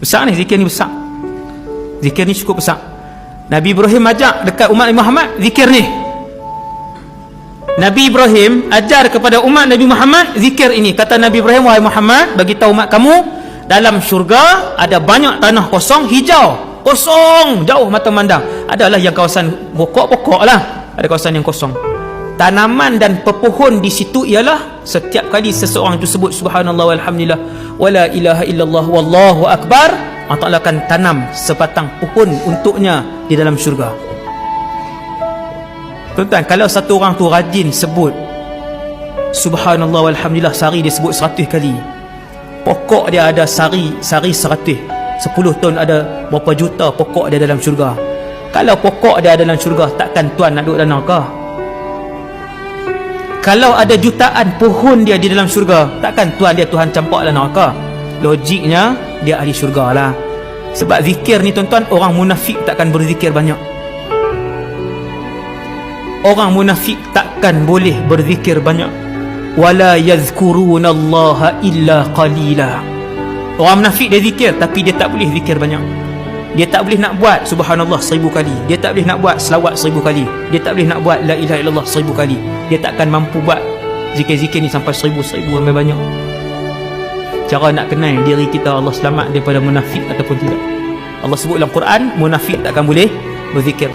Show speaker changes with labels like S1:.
S1: Besar ni, zikir ni besar. Zikir ni cukup besar. Nabi Ibrahim ajak dekat umat Nabi Muhammad zikir ni. Nabi Ibrahim ajar kepada umat Nabi Muhammad zikir ini. Kata Nabi Ibrahim, wahai Muhammad, bagi tahu umat kamu, dalam syurga ada banyak tanah kosong, hijau, kosong, jauh mata memandang. Adalah yang kawasan pokok-pokok lah, ada kawasan yang kosong. Tanaman dan pepohon di situ ialah setiap kali seseorang itu sebut subhanallah walhamdulillah wala ilaha illallah wallahu akbar, Allah Ta'ala akan tanam sebatang pohon untuknya di dalam syurga. Tuan-tuan, kalau satu orang tu rajin sebut subhanallah walhamdulillah sehari, dia sebut 100 kali, pokok dia ada sari 100, 10 tahun ada berapa juta pokok dia dalam syurga. Kalau pokok dia dalam syurga, takkan tuan nak duduk dalam neraka? Kalau ada jutaan pohon dia di dalam syurga, takkan tuan dia Tuhan campak dalam neraka? Logiknya dia ahli syurga lah. Sebab zikir ni tuan-tuan, orang munafik takkan berzikir banyak. Orang munafik takkan boleh berzikir banyak. Wala yazkurunallaha illa qalila. Orang munafik dia zikir, tapi dia tak boleh zikir banyak. Dia tak boleh nak buat subhanallah 1000 kali. Dia tak boleh nak buat selawat 1000 kali. Dia tak boleh nak buat la ilaha illallah 1000 kali. Dia takkan mampu buat zikir-zikir ni sampai 1000 sampai banyak. Cara nak kenal diri kita Allah selamat daripada munafik ataupun tidak. Allah sebut dalam Quran, munafik takkan boleh berzikir.